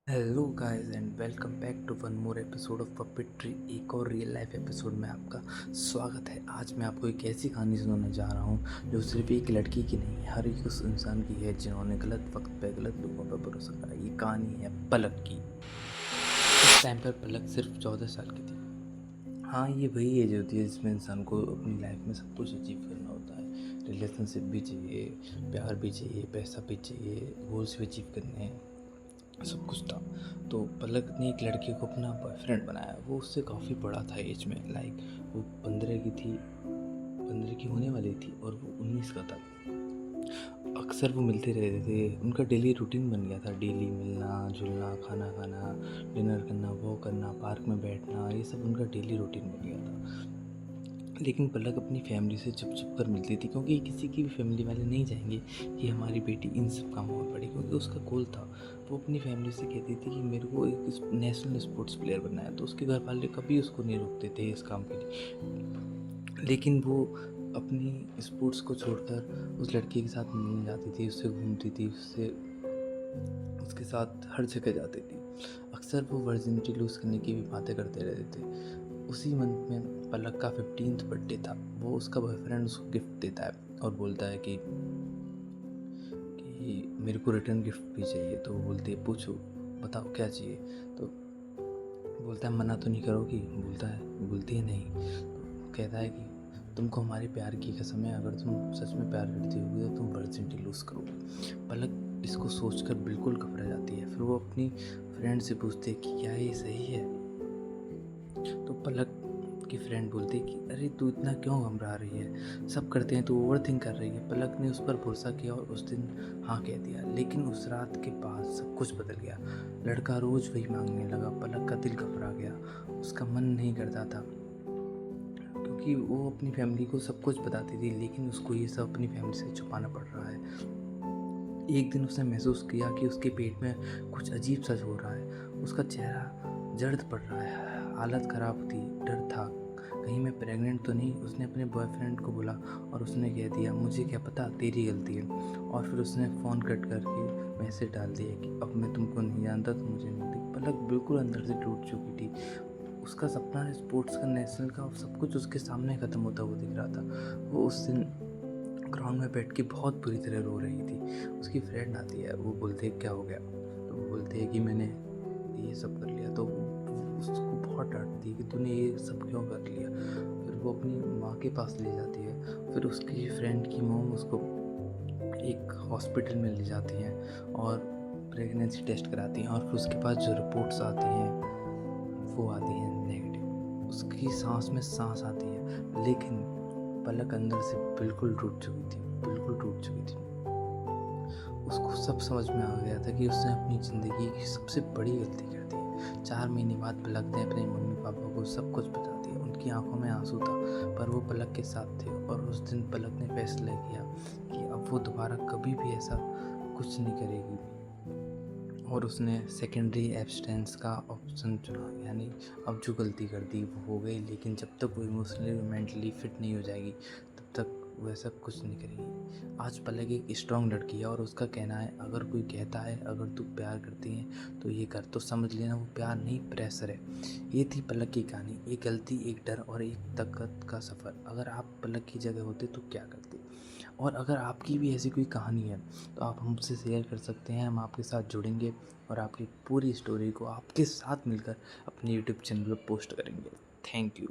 Hello guys and welcome back to one more episode of puppetry. एक और real life episode में आपका स्वागत है। आज मैं आपको एक ऐसी कहानी सुनाने जा रहा हूँ जो सिर्फ एक लड़की की नहीं, हर एक उस इंसान की है जिन्होंने गलत वक्त पे गलत लोगों पर भरोसा करा। ये कहानी है पलक की। उस टाइम पर पलक सिर्फ 14 साल की थी। हाँ, ये वही एज होती है जिसमें इंसान को अपनी लाइफ में सब कुछ अचीव करना होता है। रिलेशनशिप भी चाहिए, प्यार भी चाहिए, पैसा भी चाहिए, गोल्स भी अचीव करने हैं, सब कुछ था। तो पलक ने एक लड़की को अपना बॉयफ्रेंड बनाया। वो उससे काफ़ी बड़ा था एज में, लाइक वो 15 की थी, 15 की होने वाली थी और वो 19 का था। अक्सर वो मिलते रहते थे, उनका डेली रूटीन बन गया था। डेली मिलना जुलना, खाना खाना, डिनर करना, वॉक करना, पार्क में बैठना, ये सब उनका डेली रूटीन बन गया था। लेकिन पलक अपनी फैमिली से छुप छुप कर मिलती थी, क्योंकि किसी की भी फैमिली वाले नहीं चाहेंगे कि हमारी बेटी इन सब कामों में पड़े, क्योंकि उसका गोल था। वो अपनी फैमिली से कहती थी कि मेरे को एक नेशनल स्पोर्ट्स प्लेयर बनना है। तो उसके घर वाले कभी उसको नहीं रोकते थे इस काम के लिए। लेकिन वो अपनी स्पोर्ट्स को छोड़कर उस लड़की के साथ मिलने जाती थी, उससे घूमती थी, उसके साथ हर जगह जाती थी। अक्सर वो वर्जिनिटी लूज़ करने की भी बातें करते रहते थे। उसी मंथ में पलक का 15th बर्थडे था। वो उसका बॉयफ्रेंड उसको गिफ्ट देता है और बोलता है कि मेरे को रिटर्न गिफ्ट भी चाहिए। तो वो बोलती है पूछो, बताओ क्या चाहिए। तो बोलता है मना तो नहीं करोगी। बोलती है नहीं। तो कहता है कि तुमको हमारे प्यार की कसम है, अगर तुम सच में प्यार करती होगी तो तुम वर्जिनिटी लूज़ करोगे। पलक इसको सोचकर बिल्कुल घबरा जाती है। फिर वो अपनी फ्रेंड से पूछती है कि क्या ये सही है। तो पलक की फ्रेंड बोलती है कि अरे तू इतना क्यों घबरा रही है, सब करते हैं, तू ओवर थिंक कर रही है। पलक ने उस पर भरोसा किया और उस दिन हाँ कह दिया। लेकिन उस रात के बाद सब कुछ बदल गया। लड़का रोज़ वही मांगने लगा। पलक का दिल घबरा गया। उसका मन नहीं करता था, क्योंकि वो अपनी फैमिली को सब कुछ बताती थी, लेकिन उसको ये सब अपनी फैमिली से छुपाना पड़ रहा है। एक दिन उसने महसूस किया कि उसके पेट में कुछ अजीब सा हो रहा है। उसका चेहरा जर्द पड़ रहा है, हालत ख़राब थी, डर था कहीं मैं प्रेग्नेंट तो नहीं। उसने अपने बॉयफ्रेंड को बोला और उसने कह दिया मुझे क्या पता, तेरी गलती है। और फिर उसने फ़ोन कट करके मैसेज डाल दिया कि अब मैं तुमको नहीं जानता, तुम मुझे नहीं दी। पलक बिल्कुल अंदर से टूट चुकी थी। उसका सपना स्पोर्ट्स का, नेशनल का, सब कुछ उसके सामने ख़त्म होता हुआ दिख रहा था। वो उस दिन ग्राउंड में बैठ के बहुत बुरी तरह रो रही थी। उसकी फ्रेंड आती है, वो बोलते हैं क्या हो गया। तो वो बोलते हैं कि मैंने ये सब कर लिया। तो वो उसको बहुत डांटती है कि तूने ये सब क्यों कर लिया। फिर वो अपनी माँ के पास ले जाती है। फिर उसकी फ्रेंड की मॉम उसको एक हॉस्पिटल में ले जाती हैं और प्रेगनेंसी टेस्ट कराती हैं। और फिर उसके पास जो रिपोर्ट्स आती हैं वो आती हैं नेगेटिव। उसकी सांस में सांस आती है, लेकिन पलक अंदर से बिल्कुल टूट चुकी थी, बिल्कुल टूट चुकी थी। उसको सब समझ में आ गया था कि उसने अपनी ज़िंदगी की सबसे बड़ी गलती कर दी है। 4 महीने बाद पलक ने अपने मम्मी पापा को सब कुछ बता दिया। उनकी आंखों में आंसू था, पर वो पलक के साथ थे। और उस दिन पलक ने फैसला किया कि अब वो दोबारा कभी भी ऐसा कुछ नहीं करेगी। और उसने सेकेंडरी एब्सटेंस का ऑप्शन चुना, यानी अब जो गलती कर दी वो हो गई, लेकिन जब तक वो इमोशनली मेंटली फिट नहीं हो जाएगी तब तक वो ऐसा कुछ नहीं करेगी। आज पलक एक स्ट्रॉन्ग लड़की है और उसका कहना है अगर कोई कहता है अगर तू प्यार करती है तो ये कर, तो समझ लेना वो प्यार नहीं प्रेशर है। ये थी पलक की कहानी, एक गलती, एक डर और एक ताकत का सफ़र। अगर आप पलक की जगह होते तो क्या करते। और अगर आपकी भी ऐसी कोई कहानी है तो आप हमसे शेयर कर सकते हैं, हम आपके साथ जुड़ेंगे और आपकी पूरी स्टोरी को आपके साथ मिलकर अपने यूट्यूब चैनल पर पोस्ट करेंगे। Thank you.